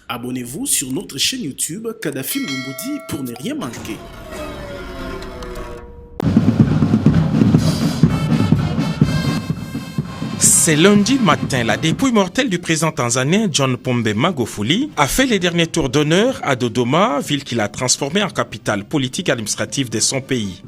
Abonnez-vous sur notre chaîne YouTube Kadhafi Moumoudi pour ne rien manquer. C'est lundi matin, la dépouille mortelle du président tanzanien John Pombe Magufuli a fait les derniers tours d'honneur à Dodoma, ville qu'il a transformée en capitale politique et administrative de son pays.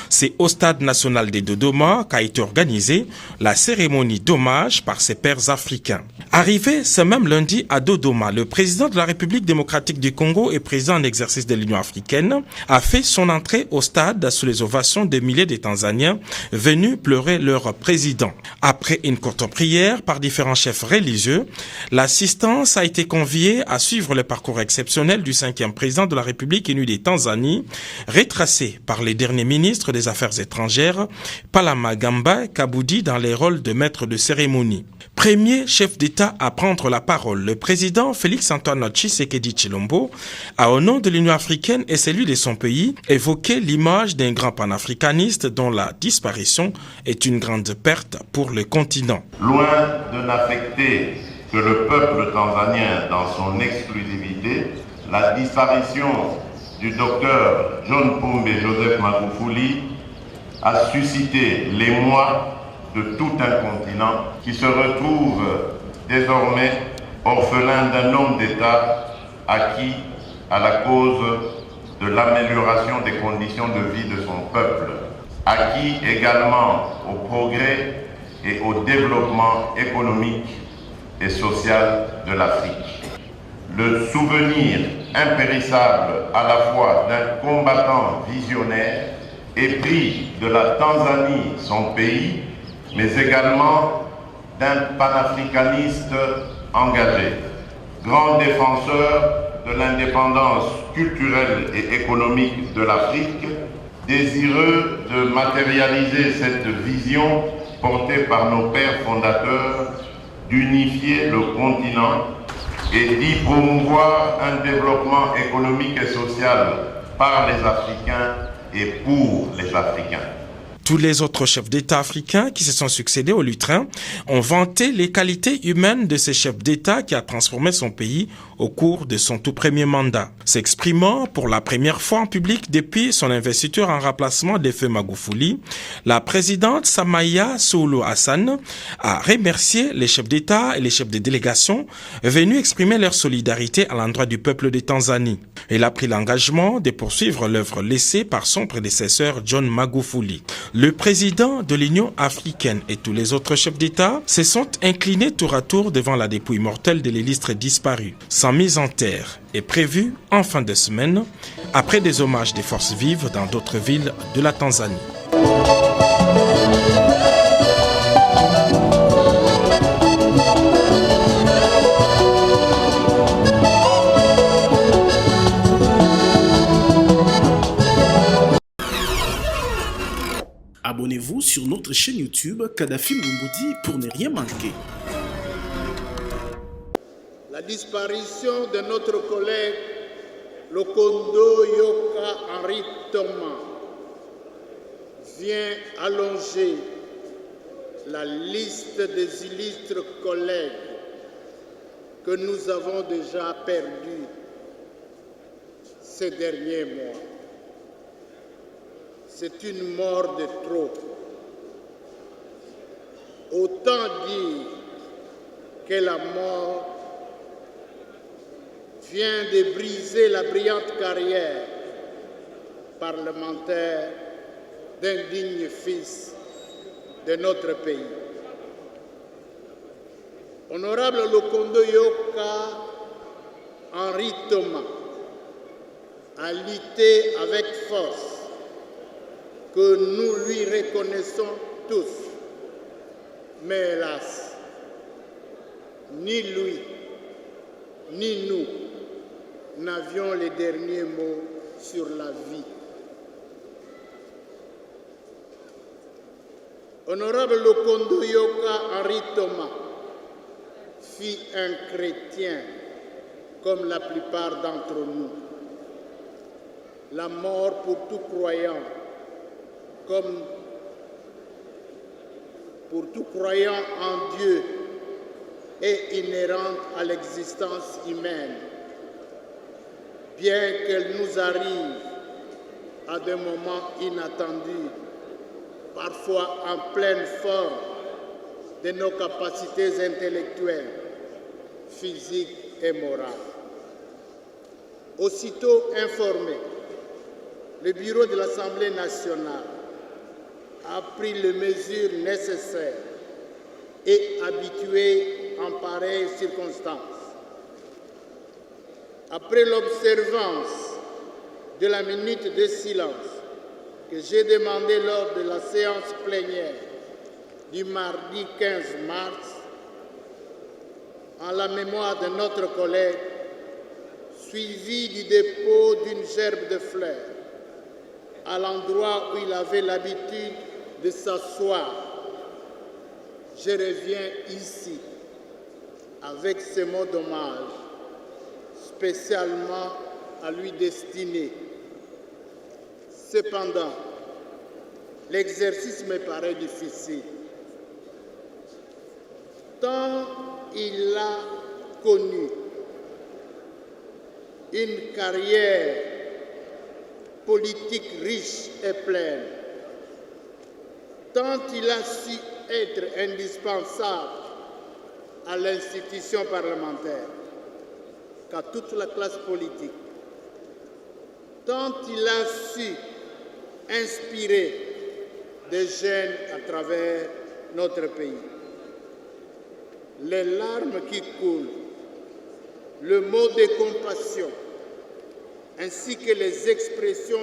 C'est au stade national de Dodoma qu'a été organisée la cérémonie d'hommage par ses pairs africains. Arrivé ce même lundi à Dodoma, le président de la République démocratique du Congo et président en exercice de l'Union africaine a fait son entrée au stade sous les ovations de milliers de Tanzaniens venus pleurer leur président. Après une courte prière par différents chefs religieux, l'assistance a été conviée à suivre le parcours exceptionnel du 5e président de la République unie des Tanzanie, retracé par les derniers ministres des Affaires étrangères, Palamagamba Kabudi dans les rôles de maître de cérémonie. Premier chef d'État à prendre la parole, le président Félix-Antoine Tshisekedi Tshilombo a, au nom de l'Union africaine et celui de son pays, évoqué l'image d'un grand panafricaniste dont la disparition est une grande perte pour le continent. Loin de n'affecter que le peuple tanzanien dans son exclusivité, la disparition du docteur John Pombe Joseph Magufuli a suscité l'émoi de tout un continent qui se retrouve désormais orphelin d'un homme d'État acquis à la cause de l'amélioration des conditions de vie de son peuple, acquis également au progrès et au développement économique et social de l'Afrique. Le souvenir impérissable à la fois d'un combattant visionnaire, épris de la Tanzanie, son pays, mais également d'un panafricaniste engagé, grand défenseur de l'indépendance culturelle et économique de l'Afrique, désireux de matérialiser cette vision portée par nos pères fondateurs d'unifier le continent et d'y promouvoir un développement économique et social par les Africains et pour les Africains. Tous les autres chefs d'État africains qui se sont succédés au lutrin ont vanté les qualités humaines de ce chef d'État qui a transformé son pays au cours de son tout premier mandat. S'exprimant pour la première fois en public depuis son investiture en remplacement de feu Magufuli, la présidente Samia Suluhu Hassan a remercié les chefs d'État et les chefs de délégation venus exprimer leur solidarité à l'endroit du peuple de Tanzanie. Elle a pris l'engagement de poursuivre l'œuvre laissée par son prédécesseur John Magufuli. Le président de l'Union africaine et tous les autres chefs d'État se sont inclinés tour à tour devant la dépouille mortelle de l'illustre disparu. Sa mise en terre est prévue en fin de semaine, après des hommages des forces vives dans d'autres villes de la Tanzanie. Abonnez-vous sur notre chaîne YouTube Kadhafi Moumoudi pour ne rien manquer. La disparition de notre collègue Lokondo Yoka Henri Thomas vient allonger la liste des illustres collègues que nous avons déjà perdus ces derniers mois. C'est une mort de trop. Autant dire que la mort vient de briser la brillante carrière parlementaire d'un digne fils de notre pays. Honorable Lokondo Yoka Henri Thomas a lutté avec force que nous lui reconnaissons tous. Mais hélas, ni lui, ni nous n'avions les derniers mots sur la vie. Honorable Lokondo Yoka Henri Thomas fut un chrétien comme la plupart d'entre nous. La mort pour tout croyant, comme pour tout croyant en Dieu, et inhérente à l'existence humaine, bien qu'elle nous arrive à des moments inattendus, parfois en pleine forme de nos capacités intellectuelles, physiques et morales. Aussitôt informé, le bureau de l'Assemblée nationale a pris les mesures nécessaires et habituées en pareilles circonstances. Après l'observance de la minute de silence que j'ai demandée lors de la séance plénière du mardi 15 mars, en la mémoire de notre collègue, suivi du dépôt d'une gerbe de fleurs à l'endroit où il avait l'habitude de s'asseoir, je reviens ici avec ces mots d'hommage spécialement à lui destinés. Cependant, l'exercice me paraît difficile. Tant il a connu une carrière politique riche et pleine, tant il a su être indispensable à l'institution parlementaire qu'à toute la classe politique, tant il a su inspirer des jeunes à travers notre pays. Les larmes qui coulent, le mot de compassion, ainsi que les expressions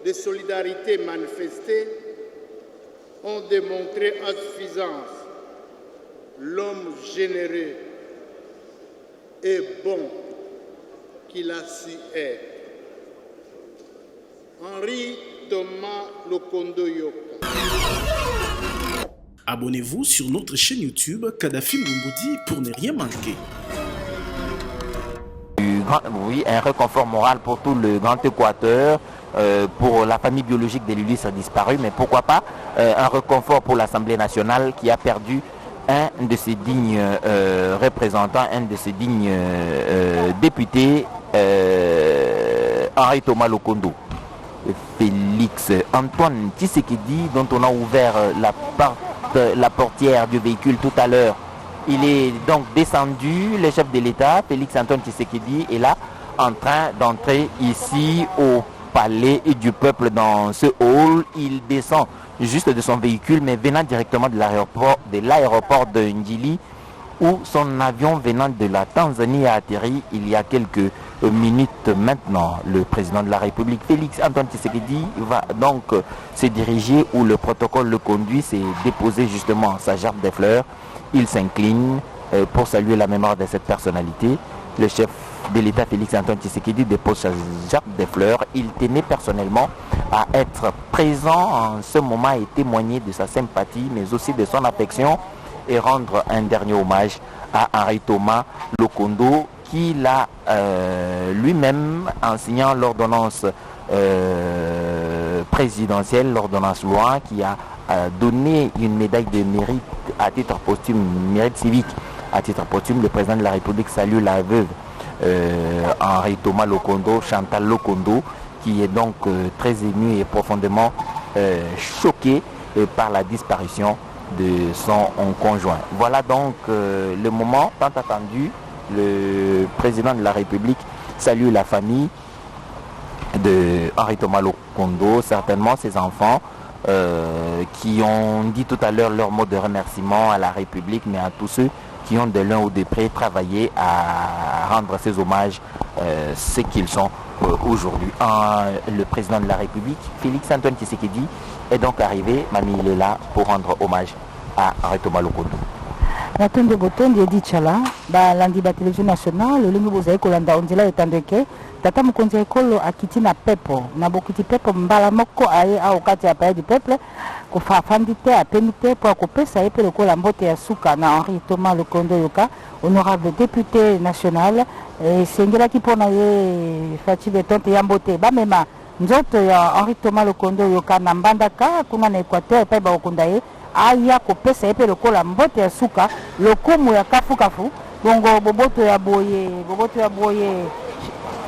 de solidarité manifestées ont démontré à suffisance l'homme généreux et bon qu'il a su être. Henri Thomas Lokondo Yoka. Abonnez-vous sur notre chaîne YouTube Kadhafi Moumoudi pour ne rien manquer. Oui, un réconfort moral pour tout le Grand Équateur, pour la famille biologique des l'illustre disparu, mais pourquoi pas un réconfort pour l'Assemblée nationale qui a perdu un de ses dignes représentants, un de ses dignes députés, Henri Thomas Lokondo. Félix Antoine Tshisekedi, dont on a ouvert la portière du véhicule tout à l'heure. Il est donc descendu, le chef de l'État, Félix Antoine Tshisekedi, est là en train d'entrer ici au palais du peuple dans ce hall. Il descend juste de son véhicule, mais venant directement de l'aéroport de Njili, où son avion venant de la Tanzanie a atterri il y a quelques minutes maintenant. Le président de la République, Félix Antoine Tshisekedi, va donc se diriger où le protocole le conduit, c'est déposer justement sa gerbe de fleurs. Il s'incline pour saluer la mémoire de cette personnalité. Le chef de l'État, Félix Antoine Tshisekedi, dépose sa gerbe de fleurs. Il tenait personnellement à être présent en ce moment et témoigner de sa sympathie, mais aussi de son affection, et rendre un dernier hommage à Henri Thomas Lokondo, qui l'a lui-même, en signant l'ordonnance présidentielle, l'ordonnance loi, qui a donné une médaille de mérite à titre posthume, mérite civique à titre posthume. Le président de la République salue la veuve Henri Thomas Lokondo, Chantal Lokondo, qui est donc très émue et profondément choquée par la disparition de son conjoint. Voilà donc le moment tant attendu. Le président de la République salue la famille de Henri Thomas Lokondo, certainement ses enfants qui ont dit tout à l'heure leur mot de remerciement à la République, mais à tous ceux qui ont de l'un ou de près travaillé à rendre ces hommages ce qu'ils sont aujourd'hui. Le président de la République, Félix Antoine Tshisekedi, est donc arrivé. Mamie, il est là pour rendre hommage à Henri Thomas Lokondo. Natondo botondi edi chala ba landi ba télévision nationale olingi bozali kolanda onzela etandeke tata mokonzi ya ekolo akiti na pepo na bokiti pepo mbala moko aye ao kati ya palais du peuple kofafandi te apemi te mpo akopesa ye mpe lokola mbote ya suka na Henri Thomas Lokondo Yoka, honorable député national. Esengelaki mpo na ye Faci Betonte ya mbote bamema nzoto ya Henri Thomas Lokondo Yoka na mbandaka kuna na Équateur epai bakokunda ye aya kopesa ye mpe lokola mbote ya suka lokumu ya kafukafu bongo boboto ya boye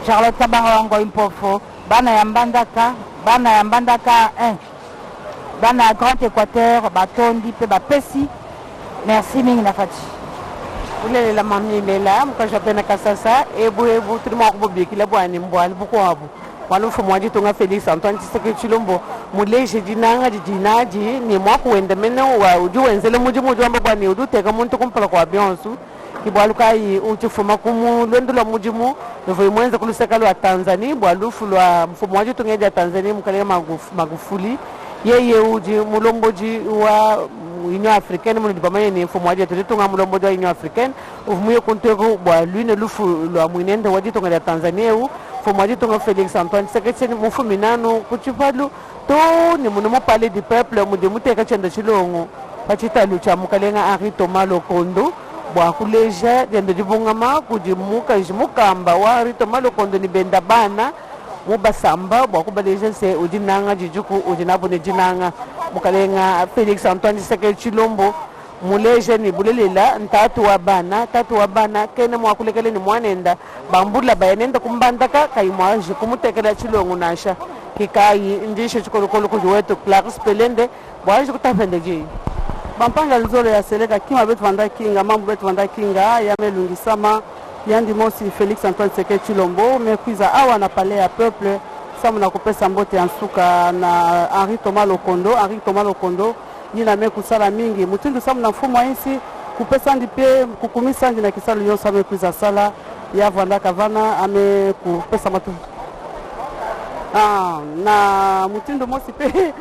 Charlotte Kabanga wango impofo bana ya mbandaka 1 bana ya Grand Équateur batondi mpe bapesi merci mingi na fati ulelela mami lela mukasha pena kasasa ebu tulimo kubobikila bwani mbwali bukwabo wala mfumo waji tonga Felix Antoine Tshisekedi Tshilombo muleje dinanga dinaji ni mwaku wende mene wa uju wenzele muji wamba bwani udu teka muntu kumpala kwa bionsu kibwaluka yi uchifuma kumu lwendula mujimu novo imwenze kulusekalo wa Tanzania bwalufu lwa mfumo waji tonga Tanzania mukaleka Magufuli yeye uji mulomboji wa Union Africaine mu dipamanye ni mfumo waji tulitunga mulomboji wa Union Africaine uvumuye kunteko bwa lwine lufu lwa mwinende waji tonga Tanzania mfumo waji tonga Felix Antoine Tshisekedi mufuminano kuchipalu to ni muno parler du peuple mu de muteka chenda chilongo pachita lucha mukalenga Henri Thomas Lokondo bwa kuleja dende dibungama kujimuka jimukamba wa Henri Thomas Lokondo ni benda bana mubasamba bwa kubaleja se ujinanga jijuku ujinabone jinanga mukalenga Felix Antoine Tshisekedi Tshilombo muleje ni bulelela tatu wa bana kene mwakulekele ni mwanenda bambula bayanenda kumbandaka kaimwaje kumutekela Tshilongo nasha kikayi ndishe chikolokolo kujiwetu Clarisse Pelende bwaje kutapende je bampanga nzolo ya seleka kima betu vanda kinga mambo betu vanda kinga yamelungisama yandi mosi Felix Antoine Tshisekedi Tshilombo mekwiza awa na palais ya peuple samu na kupesa mbote ya nsuka na Henri Thomas Lokondo yina mekusala mingi mutindu samu na mfumo insi kupesa ndi pe kukumisa ndi na kisalo nyonso amekwiza sala ya vanda kavana ame kupesa matu na mutindu mosi pe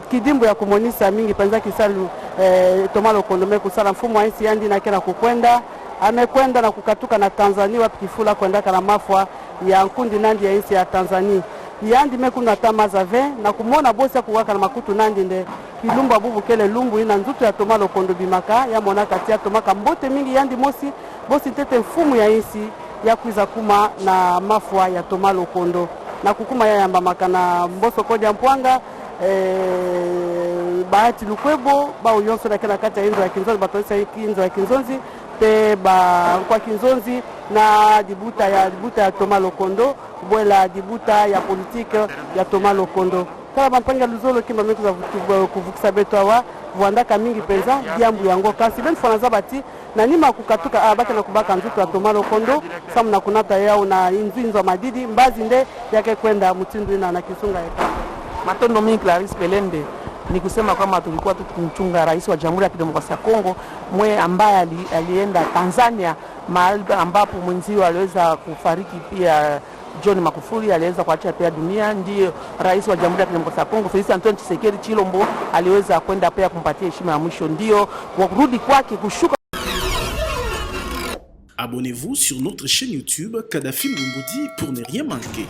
kidimbo ya kumonisa mingi penza kisalu Thomas Lokondo mekusala mfumo insi yandi na kena kukwenda amekwenda na kukatuka na Tanzania wapi kifula kwenda kana mafwa ya nkundi nandi ya insi ya Tanzania yandi mekuna tama zave na kumona bosi kuwaka na makutu nandi nde kilumba bubu kele lumbu ina nzutu ya Thomas Lokondo bimaka ya mona kati ya Thomas kambote mingi yandi mosi bosi tete mfumu ya insi ya kuiza kuma na mafwa ya Thomas Lokondo na kukuma ya yamba makana mboso koja mpwanga bahati lukwebo ba uyonso na kena kati ya inzo ya kinzonzi batoisa inzo ya kinzonzi te ba kwa kinzonzi na dibuta ya Thomas Lokondo bwela dibuta ya politique ya Thomas Lokondo kala bampanga luzolo kimba meku za kuvukisa beto awa vuandaka mingi penza diambu yango kasi ben fanaza bati na nima kukatuka abaka na kubaka nzutu ya Thomas Lokondo samu na kunata yao na inzo madidi mbazi nde yake kwenda mutindu na kisunga yaka Matondo mimi Clarisse Pelende ni kusema kwamba tulikuwa tukimchunga rais wa Jamhuri ya Kidemokrasia ya Kongo mwe ambaye alienda Tanzania mahali ambapo mwenzio aliweza kufariki pia John Magufuli aliweza kuacha pia dunia ndiyo rais wa Jamhuri ya Kidemokrasia ya Kongo Felix Antoine Tshisekedi Tshilombo aliweza kwenda pia kumpatia heshima ya mwisho ndio kwa kurudi kwake kushuka. Abonnez-vous sur notre chaîne YouTube Kadhafi Mboumoudi pour ne rien manquer.